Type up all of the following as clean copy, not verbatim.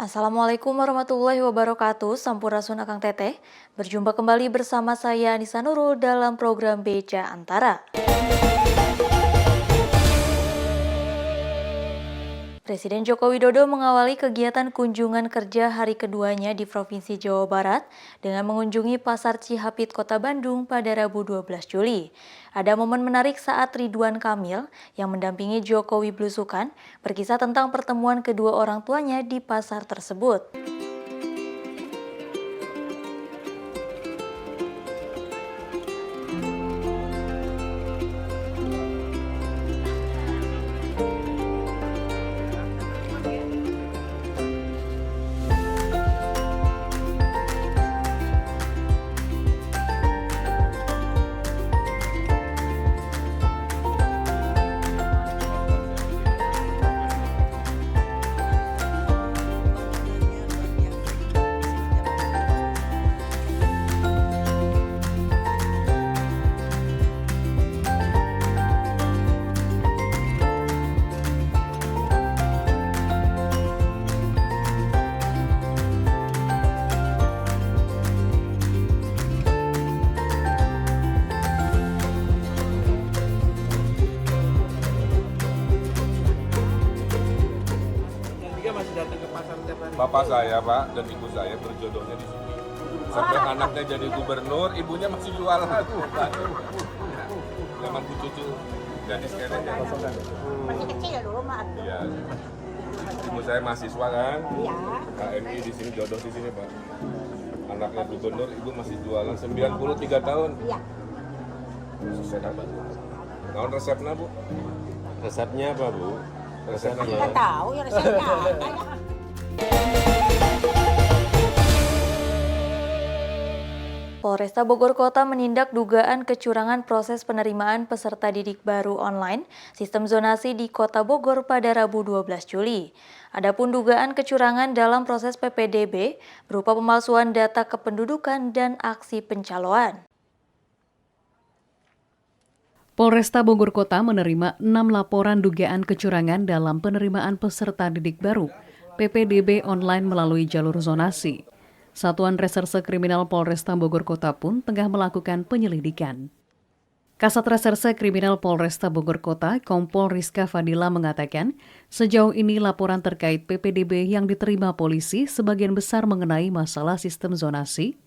Assalamualaikum warahmatullahi wabarakatuh. Sampurasun Akang Teteh. Berjumpa kembali bersama saya Anissa Nurul dalam program Beja Antara. Presiden Joko Widodo mengawali kegiatan kunjungan kerja hari keduanya di Provinsi Jawa Barat dengan mengunjungi Pasar Cihapit, Kota Bandung pada Rabu 12 Juli. Ada momen menarik saat Ridwan Kamil yang mendampingi Jokowi belusukan berkisah tentang pertemuan kedua orang tuanya di pasar tersebut. Bapak saya, Pak, dan ibu saya berjodohnya di sini. Sampai anaknya jadi gubernur, ibunya masih jualan. Zaman cucu jadi sekarang ya. Masih kecil dulu, maaf. Iya. Ibu saya mahasiswa kan? Iya. KMI di sini, jodoh di sini, Pak. Anaknya gubernur, ibu masih jualan 93 tahun. Iya. Susah apa? Naon resepnya, Bu? Resepnya apa, Bu? Resepnya. Nggak tahu ya resepnya. Ada. Polresta Bogor Kota menindak dugaan kecurangan proses penerimaan peserta didik baru online sistem zonasi di Kota Bogor pada Rabu 12 Juli. Adapun dugaan kecurangan dalam proses PPDB berupa pemalsuan data kependudukan dan aksi pencaloan. Polresta Bogor Kota menerima 6 laporan dugaan kecurangan dalam penerimaan peserta didik baru PPDB online melalui jalur zonasi. Satuan Reserse Kriminal Polresta Bogor Kota pun tengah melakukan penyelidikan. Kasat Reserse Kriminal Polresta Bogor Kota, Kompol Rizka Fadila mengatakan, sejauh ini laporan terkait PPDB yang diterima polisi sebagian besar mengenai masalah sistem zonasi,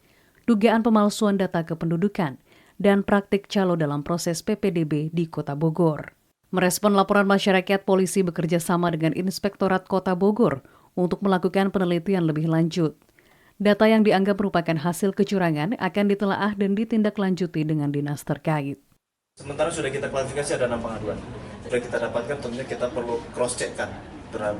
dugaan pemalsuan data kependudukan, dan praktik calo dalam proses PPDB di Kota Bogor. Merespon laporan masyarakat, polisi bekerja sama dengan Inspektorat Kota Bogor untuk melakukan penelitian lebih lanjut. Data yang dianggap merupakan hasil kecurangan akan ditelaah dan ditindaklanjuti dengan dinas terkait. Sementara sudah kita klarifikasi ada 6 pengaduan. Sudah kita dapatkan, tentunya kita perlu cross-check-kan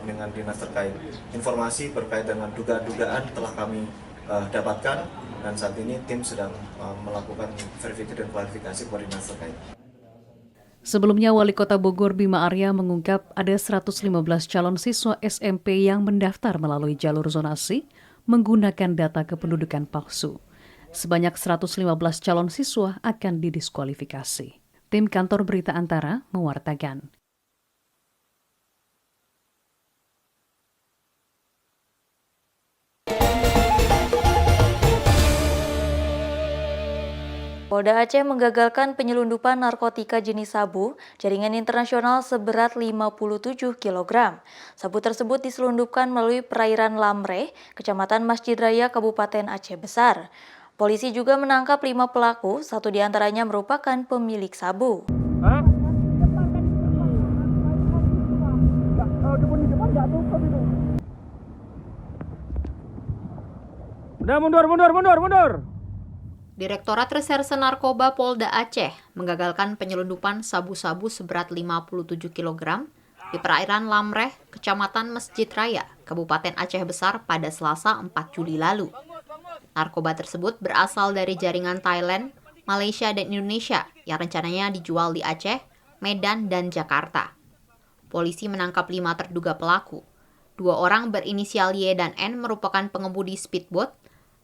dengan dinas terkait. Informasi berkait dengan dugaan-dugaan telah kami dapatkan dan saat ini tim sedang melakukan verifikasi dan klarifikasi kepada dinas terkait. Sebelumnya, Wali Kota Bogor Bima Arya mengungkap ada 115 calon siswa SMP yang mendaftar melalui jalur zonasi menggunakan data kependudukan palsu. Sebanyak 115 calon siswa akan didiskualifikasi. Tim Kantor Berita Antara mewartakan. Polda Aceh menggagalkan penyelundupan narkotika jenis sabu jaringan internasional seberat 57 kg. Sabu tersebut diselundupkan melalui perairan Lamre, Kecamatan Masjid Raya, Kabupaten Aceh Besar. Polisi juga menangkap 5 pelaku, 1 diantaranya merupakan pemilik sabu. Udah mundur. Direktorat Reserse Narkoba Polda Aceh menggagalkan penyelundupan sabu-sabu seberat 57 kg di perairan Lamreh, Kecamatan Masjid Raya, Kabupaten Aceh Besar pada Selasa 4 Juli lalu. Narkoba tersebut berasal dari jaringan Thailand, Malaysia, dan Indonesia yang rencananya dijual di Aceh, Medan, dan Jakarta. Polisi menangkap 5 terduga pelaku. 2 orang berinisial Y dan N merupakan pengemudi speedboat,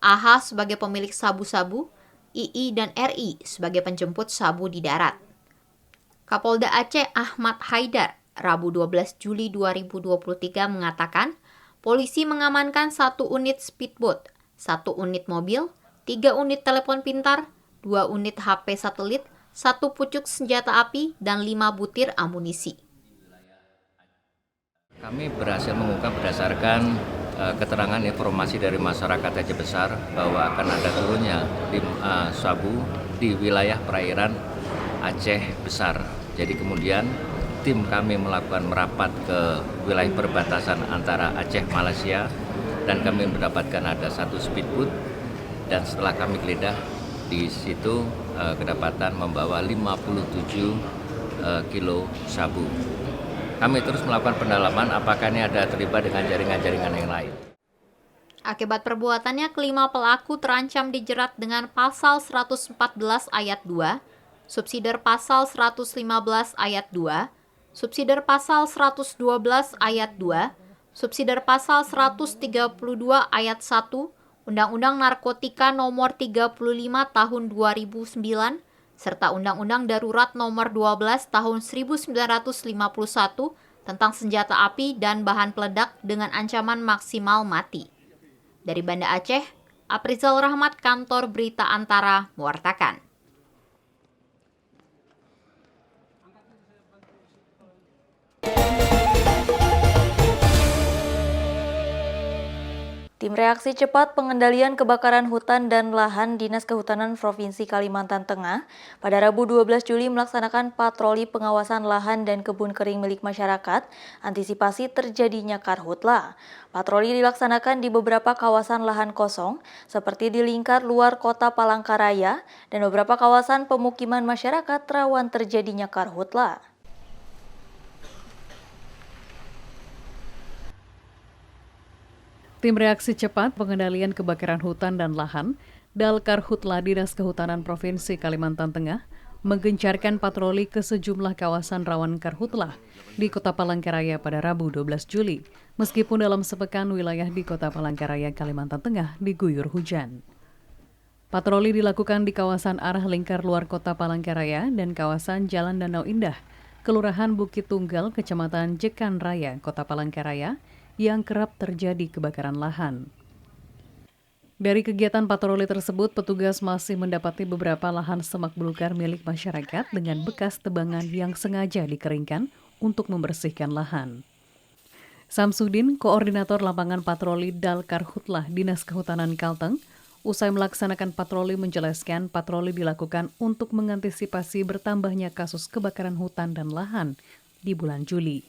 AH sebagai pemilik sabu-sabu, II dan RI sebagai penjemput sabu di darat. Kapolda Aceh Ahmad Haidar Rabu 12 Juli 2023 mengatakan polisi mengamankan 1 unit speedboat, 1 unit mobil, 3 unit telepon pintar, 2 unit HP satelit, 1 pucuk senjata api, dan 5 butir amunisi. Kami berhasil mengungkap berdasarkan keterangan informasi dari masyarakat Aceh Besar bahwa akan ada turunnya sabu di wilayah perairan Aceh Besar. Jadi kemudian tim kami melakukan merapat ke wilayah perbatasan antara Aceh Malaysia dan kami mendapatkan ada 1 speedboat, dan setelah kami geledah di situ kedapatan membawa 57 kilo sabu. Kami terus melakukan pendalaman apakah ini ada terlibat dengan jaringan-jaringan yang lain. Akibat perbuatannya, kelima pelaku terancam dijerat dengan pasal 114 ayat 2, subsidiar pasal 115 ayat 2, subsidiar pasal 112 ayat 2, subsidiar pasal 132 ayat 1, Undang-Undang Narkotika Nomor 35 Tahun 2009, serta Undang-Undang Darurat Nomor 12 Tahun 1951 tentang senjata api dan bahan peledak dengan ancaman maksimal mati. Dari Banda Aceh, Aprizal Rahmat, Kantor Berita Antara, mewartakan. Tim Reaksi Cepat Pengendalian Kebakaran Hutan dan Lahan Dinas Kehutanan Provinsi Kalimantan Tengah pada Rabu 12 Juli melaksanakan patroli pengawasan lahan dan kebun kering milik masyarakat, antisipasi terjadinya karhutla. Patroli dilaksanakan di beberapa kawasan lahan kosong, seperti di lingkar luar kota Palangkaraya dan beberapa kawasan pemukiman masyarakat rawan terjadinya karhutla. Tim Reaksi Cepat Pengendalian Kebakaran Hutan dan Lahan Dalkarhutla Dinas Kehutanan Provinsi Kalimantan Tengah menggencarkan patroli ke sejumlah kawasan rawan karhutla di Kota Palangkaraya pada Rabu 12 Juli, meskipun dalam sepekan wilayah di Kota Palangkaraya, Kalimantan Tengah diguyur hujan. Patroli dilakukan di kawasan arah lingkar luar Kota Palangkaraya dan kawasan Jalan Danau Indah, Kelurahan Bukit Tunggal, Kecamatan Jekan Raya, Kota Palangkaraya, yang kerap terjadi kebakaran lahan. Dari kegiatan patroli tersebut, petugas masih mendapati beberapa lahan semak belukar milik masyarakat dengan bekas tebangan yang sengaja dikeringkan untuk membersihkan lahan. Samsudin, Koordinator Lapangan Patroli Dalkarhutla Dinas Kehutanan Kalteng, usai melaksanakan patroli menjelaskan patroli dilakukan untuk mengantisipasi bertambahnya kasus kebakaran hutan dan lahan di bulan Juli.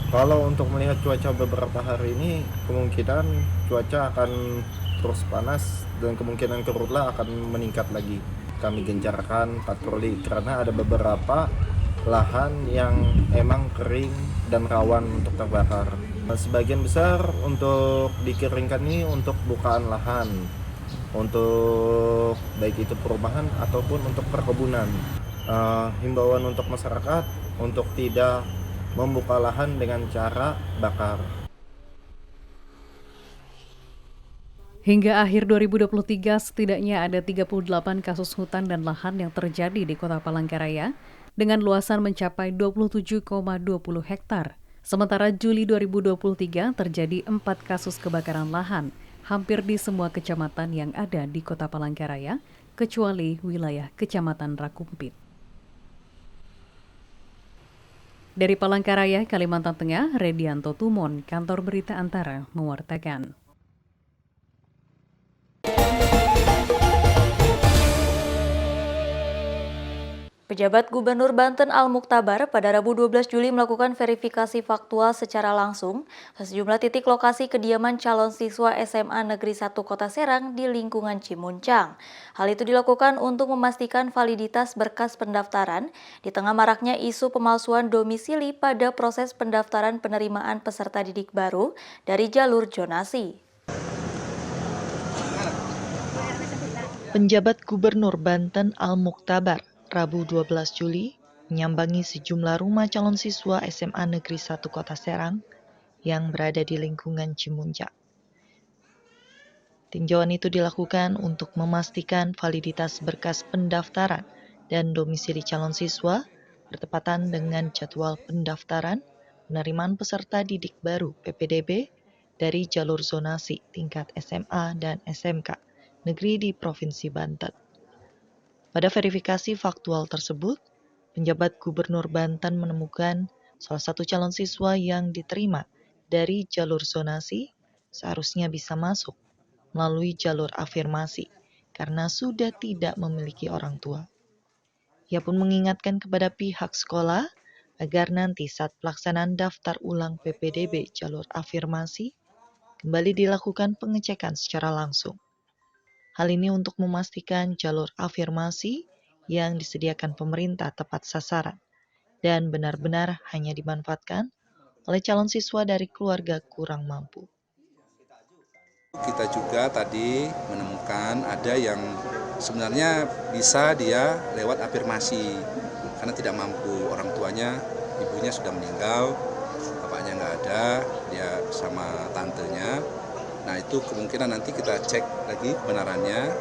Kalau untuk melihat cuaca beberapa hari ini, kemungkinan cuaca akan terus panas dan kemungkinan karhutla akan meningkat lagi. Kami gencarkan patroli karena ada beberapa lahan yang emang kering dan rawan untuk terbakar. Sebagian besar untuk dikeringkan ini untuk bukaan lahan, untuk baik itu perumahan ataupun untuk perkebunan. Himbauan untuk masyarakat untuk tidak membuka lahan dengan cara bakar. Hingga akhir 2023, setidaknya ada 38 kasus hutan dan lahan yang terjadi di Kota Palangkaraya dengan luasan mencapai 27,20 hektar. Sementara Juli 2023 terjadi 4 kasus kebakaran lahan hampir di semua kecamatan yang ada di Kota Palangkaraya, kecuali wilayah Kecamatan Rakumpit. Dari Palangkaraya, Kalimantan Tengah, Redianto Tumon, Kantor Berita Antara, mewartakan. Pejabat Gubernur Banten Al-Muktabar pada Rabu 12 Juli melakukan verifikasi faktual secara langsung ke sejumlah titik lokasi kediaman calon siswa SMA Negeri 1 Kota Serang di lingkungan Cimuncang. Hal itu dilakukan untuk memastikan validitas berkas pendaftaran di tengah maraknya isu pemalsuan domisili pada proses pendaftaran penerimaan peserta didik baru dari jalur zonasi. Penjabat Gubernur Banten Al-Muktabar Rabu 12 Juli menyambangi sejumlah rumah calon siswa SMA Negeri 1 Kota Serang yang berada di lingkungan Cimuncang. Tinjauan itu dilakukan untuk memastikan validitas berkas pendaftaran dan domisili calon siswa bertepatan dengan jadwal pendaftaran penerimaan peserta didik baru PPDB dari jalur zonasi tingkat SMA dan SMK negeri di Provinsi Banten. Pada verifikasi faktual tersebut, penjabat Gubernur Banten menemukan salah satu calon siswa yang diterima dari jalur zonasi seharusnya bisa masuk melalui jalur afirmasi karena sudah tidak memiliki orang tua. Ia pun mengingatkan kepada pihak sekolah agar nanti saat pelaksanaan daftar ulang PPDB jalur afirmasi kembali dilakukan pengecekan secara langsung. Hal ini untuk memastikan jalur afirmasi yang disediakan pemerintah tepat sasaran dan benar-benar hanya dimanfaatkan oleh calon siswa dari keluarga kurang mampu. Kita juga tadi menemukan ada yang sebenarnya bisa dia lewat afirmasi karena tidak mampu, orang tuanya, ibunya sudah meninggal, bapaknya nggak ada, dia sama tantenya. Nah itu kemungkinan nanti kita cek lagi kebenarannya,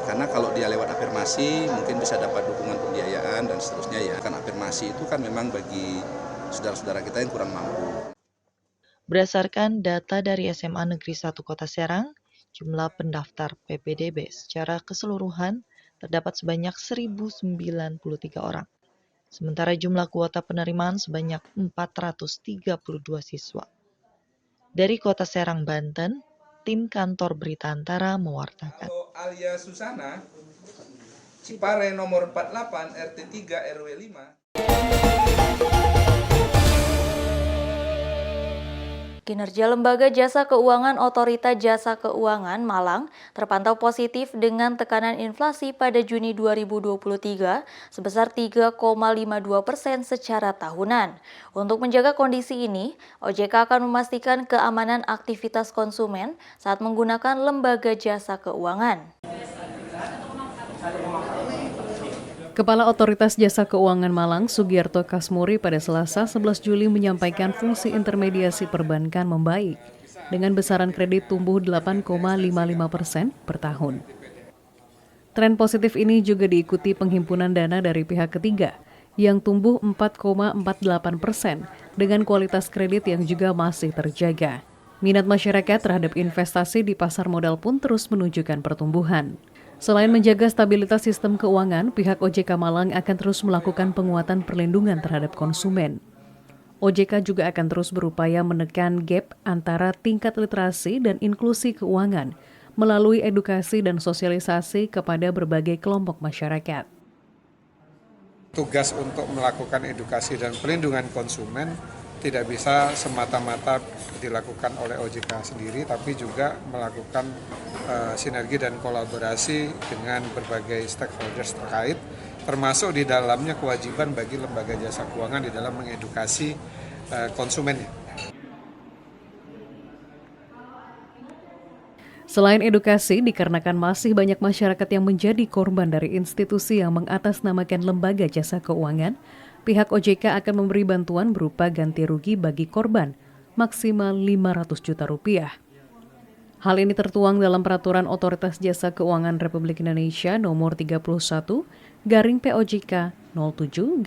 karena kalau dia lewat afirmasi mungkin bisa dapat dukungan pembiayaan dan seterusnya ya. Kan afirmasi itu kan memang bagi saudara-saudara kita yang kurang mampu. Berdasarkan data dari SMA Negeri 1 Kota Serang, jumlah pendaftar PPDB secara keseluruhan terdapat sebanyak 1.093 orang. Sementara jumlah kuota penerimaan sebanyak 432 siswa. Dari Kota Serang, Banten, tim kantor Berita Antara mewartakan. Alia Susana, Cipare nomor 48, RT 3 RW 5. Kinerja Lembaga Jasa Keuangan Otorita Jasa Keuangan Malang terpantau positif dengan tekanan inflasi pada Juni 2023 sebesar 3,52% secara tahunan. Untuk menjaga kondisi ini, OJK akan memastikan keamanan aktivitas konsumen saat menggunakan lembaga jasa keuangan. Kepala Otoritas Jasa Keuangan Malang, Sugiarto Kasmuri, pada Selasa 11 Juli menyampaikan fungsi intermediasi perbankan membaik, dengan besaran kredit tumbuh 8,55% per tahun. Tren positif ini juga diikuti penghimpunan dana dari pihak ketiga, yang tumbuh 4,48% dengan kualitas kredit yang juga masih terjaga. Minat masyarakat terhadap investasi di pasar modal pun terus menunjukkan pertumbuhan. Selain menjaga stabilitas sistem keuangan, pihak OJK Malang akan terus melakukan penguatan perlindungan terhadap konsumen. OJK juga akan terus berupaya menekan gap antara tingkat literasi dan inklusi keuangan melalui edukasi dan sosialisasi kepada berbagai kelompok masyarakat. Tugas untuk melakukan edukasi dan perlindungan konsumen tidak bisa semata-mata dilakukan oleh OJK sendiri, tapi juga melakukan sinergi dan kolaborasi dengan berbagai stakeholders terkait, termasuk di dalamnya kewajiban bagi lembaga jasa keuangan di dalam mengedukasi konsumennya. Selain edukasi, dikarenakan masih banyak masyarakat yang menjadi korban dari institusi yang mengatasnamakan lembaga jasa keuangan, pihak OJK akan memberi bantuan berupa ganti rugi bagi korban, maksimal Rp500 juta. Hal ini tertuang dalam Peraturan Otoritas Jasa Keuangan Republik Indonesia Nomor 31/POJK 07/2020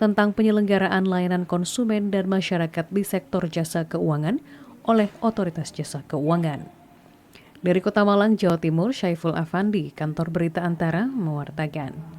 tentang penyelenggaraan layanan konsumen dan masyarakat di sektor jasa keuangan oleh Otoritas Jasa Keuangan. Dari Kota Malang, Jawa Timur, Syaiful Afandi, Kantor Berita Antara, mewartakan.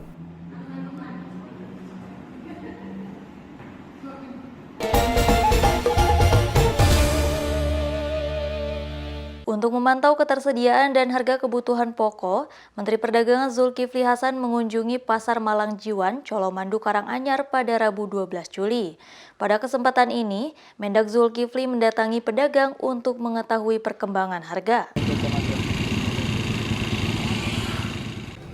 Untuk memantau ketersediaan dan harga kebutuhan pokok, Menteri Perdagangan Zulkifli Hasan mengunjungi Pasar Malang Jiwan, Colomandu, Karanganyar pada Rabu 12 Juli. Pada kesempatan ini, Mendak Zulkifli mendatangi pedagang untuk mengetahui perkembangan harga.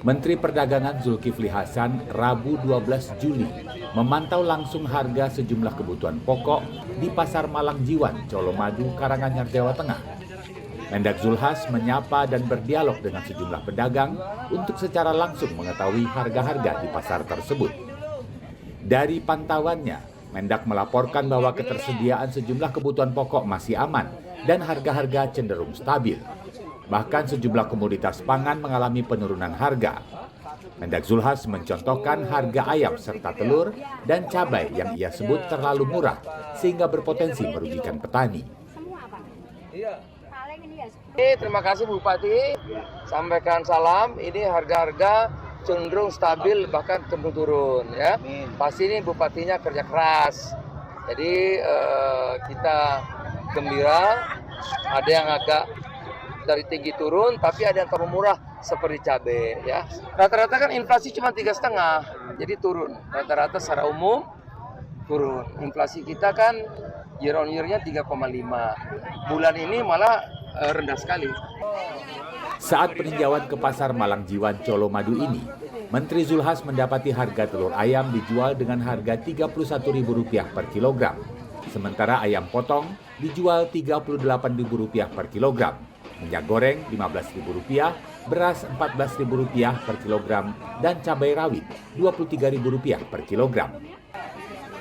Menteri Perdagangan Zulkifli Hasan Rabu 12 Juli memantau langsung harga sejumlah kebutuhan pokok di Pasar Malang Jiwan, Colomadu, Karanganyar, Jawa Tengah. Mendak Zulhas menyapa dan berdialog dengan sejumlah pedagang untuk secara langsung mengetahui harga-harga di pasar tersebut. Dari pantauannya, Mendak melaporkan bahwa ketersediaan sejumlah kebutuhan pokok masih aman dan harga-harga cenderung stabil. Bahkan sejumlah komoditas pangan mengalami penurunan harga. Mendak Zulhas mencontohkan harga ayam serta telur dan cabai yang ia sebut terlalu murah sehingga berpotensi merugikan petani. Terima kasih Bupati, sampaikan salam. Ini harga-harga cenderung stabil bahkan cenderung turun ya. Pasti ini bupatinya kerja keras. Jadi kita gembira. Ada yang agak dari tinggi turun, tapi ada yang terlalu murah seperti cabai ya. Rata-rata kan inflasi cuma 3,5, jadi turun. Rata-rata secara umum turun. Inflasi kita kan year on year-nya 3,5. Bulan ini malah rendah sekali. Saat peninjauan ke pasar Malang Jiwan Colomadu ini, Menteri Zulhas mendapati harga telur ayam dijual dengan harga Rp31.000 per kilogram. Sementara ayam potong dijual Rp38.000 per kilogram. Minyak goreng Rp15.000, beras Rp14.000 per kilogram, dan cabai rawit Rp23.000 per kilogram.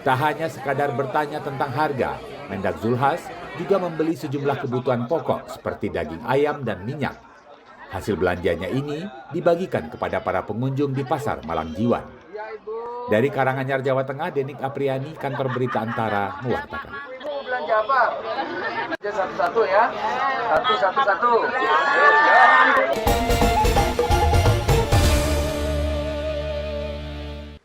Tak hanya sekadar bertanya tentang harga, Mendak Zulhas juga membeli sejumlah kebutuhan pokok seperti daging ayam dan minyak. Hasil belanjanya ini dibagikan kepada para pengunjung di Pasar Malang Jiwan. Dari Karanganyar, Jawa Tengah, Denik Apriani, Kantor Berita Antara, mewartakan. Belanja apa? Satu-satu ya. Satu-satu.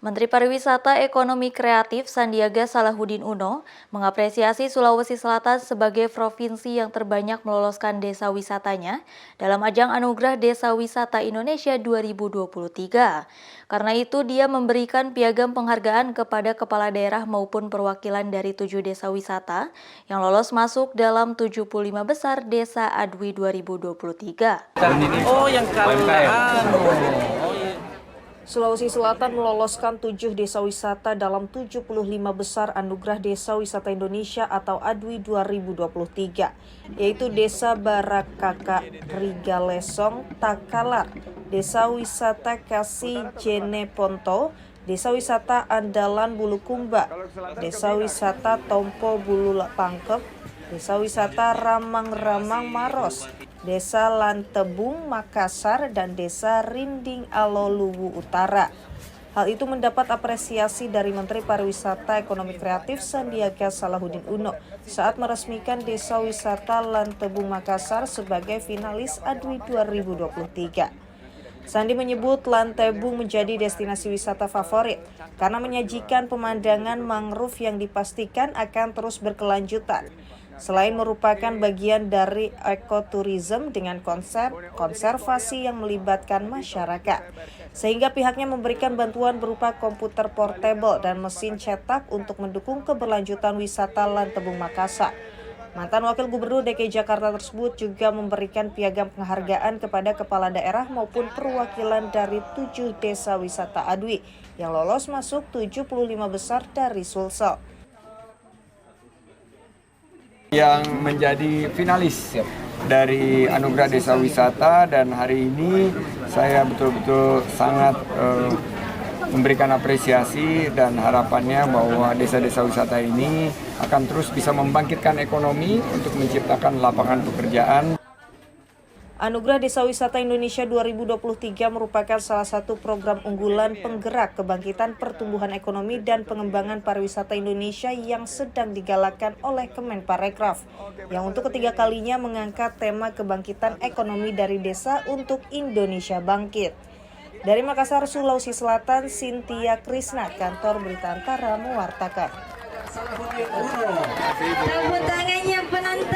Menteri Pariwisata Ekonomi Kreatif Sandiaga Salahuddin Uno mengapresiasi Sulawesi Selatan sebagai provinsi yang terbanyak meloloskan desa wisatanya dalam ajang Anugerah Desa Wisata Indonesia 2023. Karena itu, dia memberikan piagam penghargaan kepada kepala daerah maupun perwakilan dari 7 desa wisata yang lolos masuk dalam 75 besar Desa Adwi 2023. Oh, yang Sulawesi Selatan meloloskan 7 desa wisata dalam 75 besar Anugerah Desa Wisata Indonesia atau ADWI 2023, yaitu Desa Barakaka Rigalesong Takalar, Desa Wisata Kasih Jeneponto, Desa Wisata Andalan Bulukumba, Desa Wisata Tompo Bulu Pangkep, Desa Wisata Ramang-Ramang Maros, Desa Lantebung Makassar, dan Desa Rinding Aloluwu Utara. Hal itu mendapat apresiasi dari Menteri Pariwisata Ekonomi Kreatif Sandiaga Salahuddin Uno saat meresmikan Desa Wisata Lantebung Makassar sebagai finalis ADWI 2023. Sandi menyebut Lantebung menjadi destinasi wisata favorit karena menyajikan pemandangan mangrove yang dipastikan akan terus berkelanjutan. Selain merupakan bagian dari ekoturism dengan konsep konservasi yang melibatkan masyarakat, sehingga pihaknya memberikan bantuan berupa komputer portable dan mesin cetak untuk mendukung keberlanjutan wisata Lantebung Makassar. Mantan Wakil Gubernur DKI Jakarta tersebut juga memberikan piagam penghargaan kepada kepala daerah maupun perwakilan dari 7 desa wisata ADWI yang lolos masuk 75 besar dari Sulsel. Yang menjadi finalis dari Anugerah Desa Wisata, dan hari ini saya betul-betul sangat memberikan apresiasi dan harapannya bahwa desa-desa wisata ini akan terus bisa membangkitkan ekonomi untuk menciptakan lapangan pekerjaan. Anugerah Desa Wisata Indonesia 2023 merupakan salah satu program unggulan penggerak kebangkitan pertumbuhan ekonomi dan pengembangan pariwisata Indonesia yang sedang digalakkan oleh Kemenparekraf, yang untuk ketiga kalinya mengangkat tema kebangkitan ekonomi dari desa untuk Indonesia Bangkit. Dari Makassar, Sulawesi Selatan, Cynthia Krisna, Kantor Berita Antara, mewartakan. Tepuk tangannya penonton.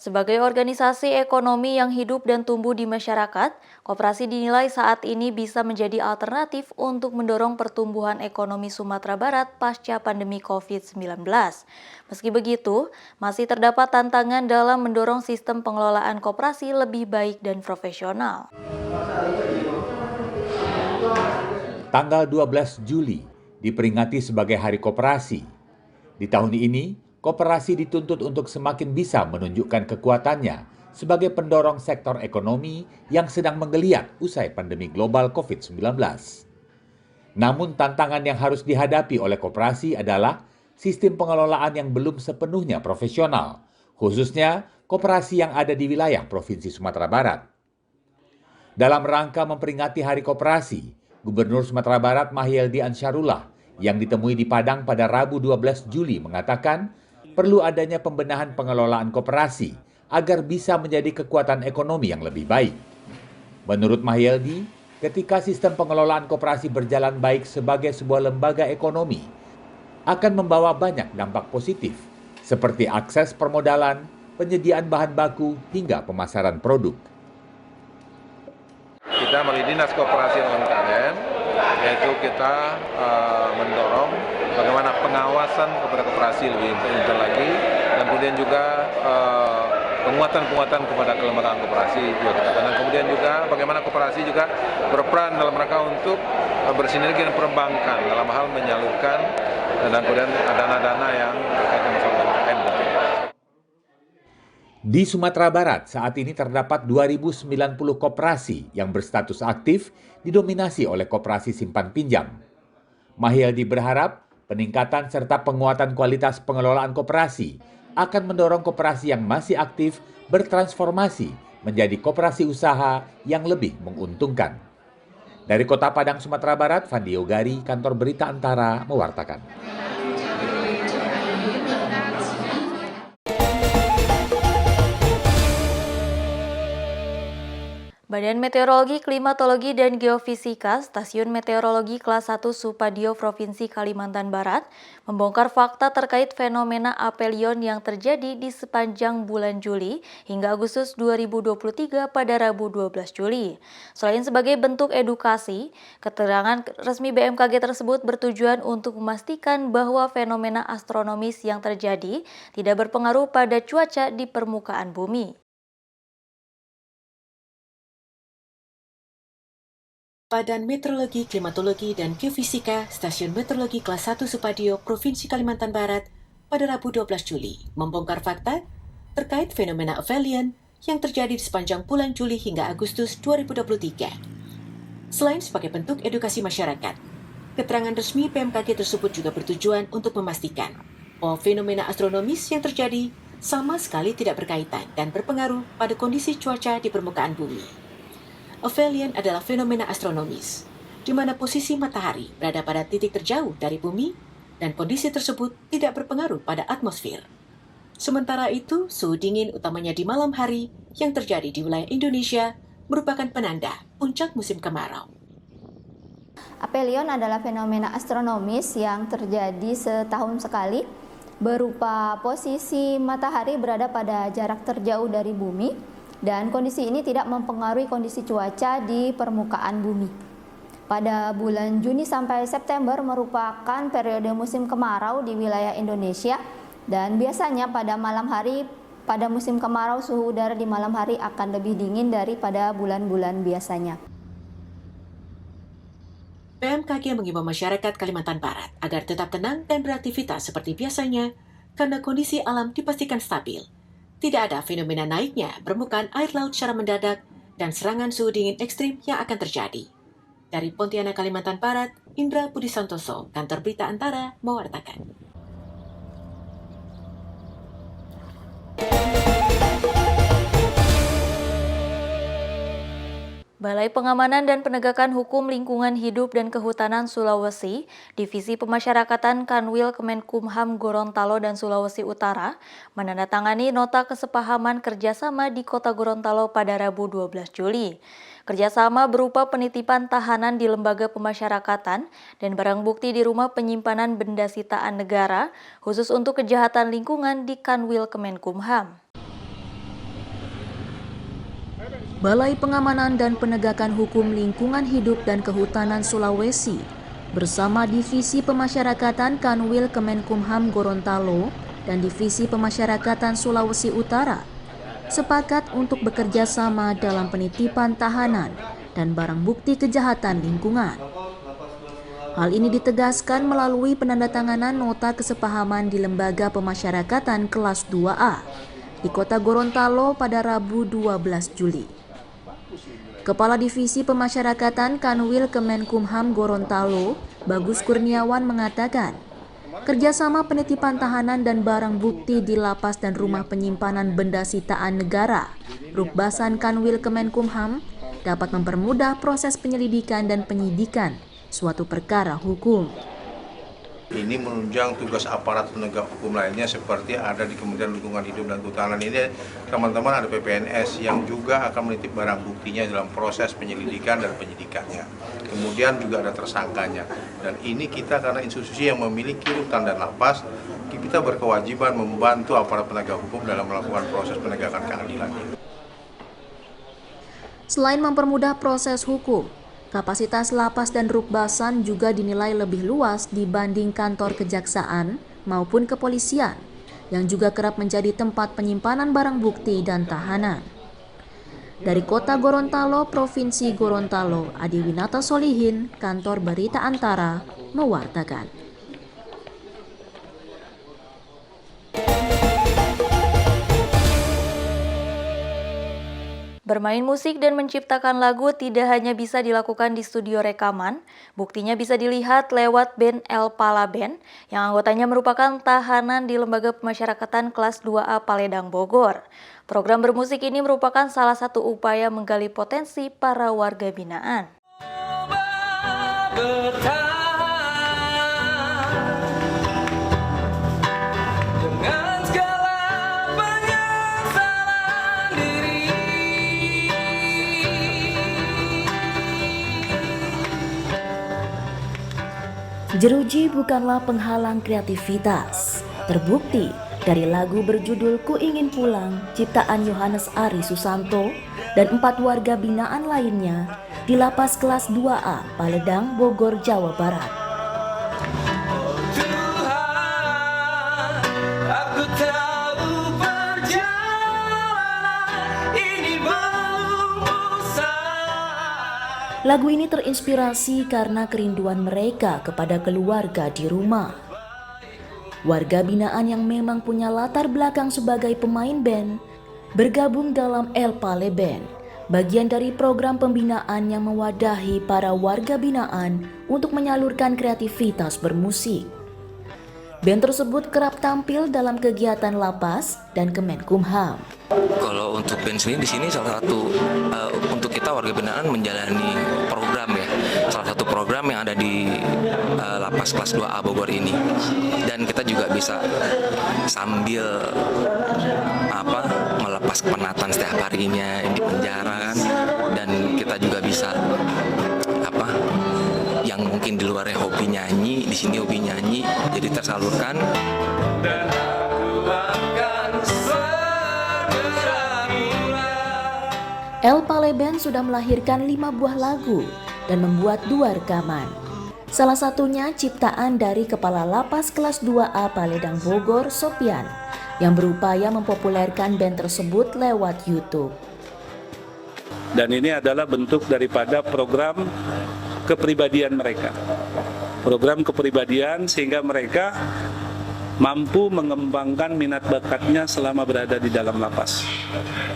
Sebagai organisasi ekonomi yang hidup dan tumbuh di masyarakat, koperasi dinilai saat ini bisa menjadi alternatif untuk mendorong pertumbuhan ekonomi Sumatera Barat pasca pandemi COVID-19. Meski begitu, masih terdapat tantangan dalam mendorong sistem pengelolaan koperasi lebih baik dan profesional. Tanggal 12 Juli diperingati sebagai Hari Koperasi. Di tahun ini, koperasi dituntut untuk semakin bisa menunjukkan kekuatannya sebagai pendorong sektor ekonomi yang sedang menggeliat usai pandemi global COVID-19. Namun tantangan yang harus dihadapi oleh koperasi adalah sistem pengelolaan yang belum sepenuhnya profesional, khususnya koperasi yang ada di wilayah Provinsi Sumatera Barat. Dalam rangka memperingati Hari Koperasi, Gubernur Sumatera Barat Mahyeldi Ansarullah yang ditemui di Padang pada Rabu 12 Juli mengatakan perlu adanya pembenahan pengelolaan koperasi agar bisa menjadi kekuatan ekonomi yang lebih baik. Menurut Mahyeldi, ketika sistem pengelolaan koperasi berjalan baik sebagai sebuah lembaga ekonomi, akan membawa banyak dampak positif, seperti akses permodalan, penyediaan bahan baku, hingga pemasaran produk. Kita melalui Dinas Koperasi dan UMKM, yaitu kita mendorong bagaimana pengawasan kepada koperasi lebih intens lagi, dan kemudian juga penguatan kepada kelembagaan koperasi juga kita. Dan kemudian juga bagaimana koperasi juga berperan dalam rangka untuk bersinergi dengan perbankan dalam hal menyalurkan dan kemudian dana-dana yang terkait dengan masalah UMKM. Di Sumatera Barat saat ini terdapat 2.090 koperasi yang berstatus aktif didominasi oleh koperasi simpan pinjam. Mahyeldi berharap peningkatan serta penguatan kualitas pengelolaan koperasi akan mendorong koperasi yang masih aktif bertransformasi menjadi koperasi usaha yang lebih menguntungkan. Dari Kota Padang, Sumatera Barat, Fandi Yogari, Kantor Berita Antara, mewartakan. Badan Meteorologi, Klimatologi, dan Geofisika Stasiun Meteorologi Kelas 1 Supadio Provinsi Kalimantan Barat membongkar fakta terkait fenomena apelion yang terjadi di sepanjang bulan Juli hingga Agustus 2023 pada Rabu 12 Juli. Selain sebagai bentuk edukasi, keterangan resmi BMKG tersebut bertujuan untuk memastikan bahwa fenomena astronomis yang terjadi tidak berpengaruh pada cuaca di permukaan bumi. Badan Meteorologi, Klimatologi, dan Geofisika Stasiun Meteorologi Kelas 1 Supadio, Provinsi Kalimantan Barat pada Rabu 12 Juli membongkar fakta terkait fenomena aphelion yang terjadi di sepanjang bulan Juli hingga Agustus 2023. Selain sebagai bentuk edukasi masyarakat, keterangan resmi BMKG tersebut juga bertujuan untuk memastikan bahwa fenomena astronomis yang terjadi sama sekali tidak berkaitan dan berpengaruh pada kondisi cuaca di permukaan bumi. Aphelion adalah fenomena astronomis, di mana posisi matahari berada pada titik terjauh dari bumi dan kondisi tersebut tidak berpengaruh pada atmosfer. Sementara itu, suhu dingin utamanya di malam hari yang terjadi di wilayah Indonesia merupakan penanda puncak musim kemarau. Aphelion adalah fenomena astronomis yang terjadi setahun sekali, berupa posisi matahari berada pada jarak terjauh dari bumi, dan kondisi ini tidak mempengaruhi kondisi cuaca di permukaan bumi. Pada bulan Juni sampai September merupakan periode musim kemarau di wilayah Indonesia, dan biasanya pada malam hari pada musim kemarau suhu udara di malam hari akan lebih dingin daripada bulan-bulan biasanya. BMKG mengimbau masyarakat Kalimantan Barat agar tetap tenang dan beraktivitas seperti biasanya karena kondisi alam dipastikan stabil. Tidak ada fenomena naiknya permukaan air laut secara mendadak dan serangan suhu dingin ekstrim yang akan terjadi. Dari Pontianak, Kalimantan Barat, Indra Budi Santoso, Kantor Berita Antara, mewartakan. Balai Pengamanan dan Penegakan Hukum Lingkungan Hidup dan Kehutanan Sulawesi, Divisi Pemasyarakatan Kanwil Kemenkumham Gorontalo dan Sulawesi Utara, menandatangani nota kesepahaman kerjasama di Kota Gorontalo pada Rabu 12 Juli. Kerjasama berupa penitipan tahanan di lembaga pemasyarakatan dan barang bukti di rumah penyimpanan benda sitaan negara, khusus untuk kejahatan lingkungan di Kanwil Kemenkumham. Balai Pengamanan dan Penegakan Hukum Lingkungan Hidup dan Kehutanan Sulawesi bersama Divisi Pemasyarakatan Kanwil Kemenkumham Gorontalo dan Divisi Pemasyarakatan Sulawesi Utara sepakat untuk bekerja sama dalam penitipan tahanan dan barang bukti kejahatan lingkungan. Hal ini ditegaskan melalui penandatanganan nota kesepahaman di Lembaga Pemasyarakatan kelas 2A di Kota Gorontalo pada Rabu 12 Juli. Kepala Divisi Pemasyarakatan Kanwil Kemenkumham Gorontalo, Bagus Kurniawan mengatakan, kerjasama penitipan tahanan dan barang bukti di lapas dan rumah penyimpanan benda sitaan negara, Rukbasan Kanwil Kemenkumham, dapat mempermudah proses penyelidikan dan penyidikan suatu perkara hukum. Ini menunjang tugas aparat penegak hukum lainnya seperti ada di Kementerian Lingkungan Hidup dan Kehutanan. Ini teman-teman ada PPNS yang juga akan menitip barang buktinya dalam proses penyelidikan dan penyidikannya. Kemudian juga ada tersangkanya. Dan ini kita karena institusi yang memiliki rutan dan lapas, kita berkewajiban membantu aparat penegak hukum dalam melakukan proses penegakan keadilan ini. Selain mempermudah proses hukum, kapasitas lapas dan Rukbasan juga dinilai lebih luas dibanding kantor kejaksaan maupun kepolisian, yang juga kerap menjadi tempat penyimpanan barang bukti dan tahanan. Dari Kota Gorontalo, Provinsi Gorontalo, Adi Winata Solihin, Kantor Berita Antara, mewartakan. Bermain musik dan menciptakan lagu tidak hanya bisa dilakukan di studio rekaman, buktinya bisa dilihat lewat band El Pala Band yang anggotanya merupakan tahanan di Lembaga Pemasyarakatan Kelas 2A Paledang Bogor. Program bermusik ini merupakan salah satu upaya menggali potensi para warga binaan. Jeruji bukanlah penghalang kreativitas. Terbukti dari lagu berjudul Ku Ingin Pulang, ciptaan Yohanes Ari Susanto dan 4 warga binaan lainnya di Lapas Kelas 2A, Paledang, Bogor, Jawa Barat. Lagu ini terinspirasi karena kerinduan mereka kepada keluarga di rumah. Warga binaan yang memang punya latar belakang sebagai pemain band bergabung dalam El Pala Band, bagian dari program pembinaan yang mewadahi para warga binaan untuk menyalurkan kreativitas bermusik. Band tersebut kerap tampil dalam kegiatan lapas dan Kemenkumham. Kalau untuk band sendiri di sini salah satu untuk kita warga binaan menjalani program ya, salah satu program yang ada di Lapas Kelas 2A Bogor ini, dan kita juga bisa sambil melepas kepenatan setiap harinya di penjara kan, dan kita juga bisa yang mungkin di luarnya hobi nyanyi, di sini hobi nyanyi, jadi tersalurkan. El Pala Band sudah melahirkan 5 buah lagu dan membuat 2 rekaman. Salah satunya ciptaan dari Kepala Lapas Kelas 2A Paledang Bogor, Sopian, yang berupaya mempopulerkan band tersebut lewat YouTube. Dan ini adalah bentuk daripada program kepribadian mereka. Program kepribadian sehingga mereka mampu mengembangkan minat bakatnya selama berada di dalam lapas.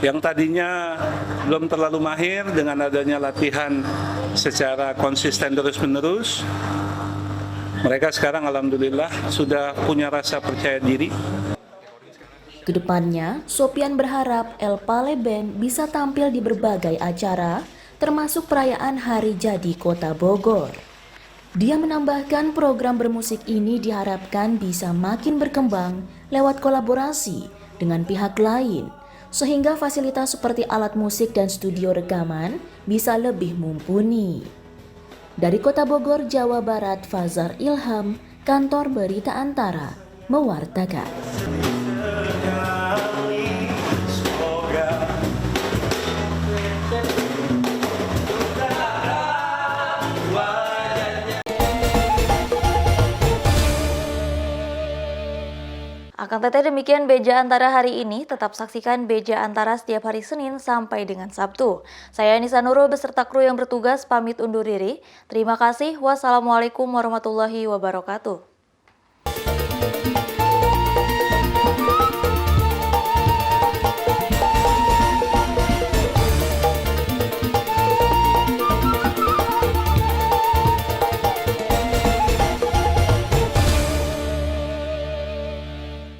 Yang tadinya belum terlalu mahir, dengan adanya latihan secara konsisten terus-menerus, mereka sekarang alhamdulillah sudah punya rasa percaya diri. Kedepannya, Sopian berharap El Pala Band bisa tampil di berbagai acara, termasuk perayaan Hari Jadi Kota Bogor. Dia menambahkan program bermusik ini diharapkan bisa makin berkembang lewat kolaborasi dengan pihak lain, sehingga fasilitas seperti alat musik dan studio rekaman bisa lebih mumpuni. Dari Kota Bogor, Jawa Barat, Fazar Ilham, Kantor Berita Antara, mewartakan. Akan tetapi demikian Beja Antara hari ini. Tetap saksikan Beja Antara setiap hari Senin sampai dengan Sabtu. Saya Nisa Nurul beserta kru yang bertugas pamit undur diri. Terima kasih. Wassalamualaikum warahmatullahi wabarakatuh.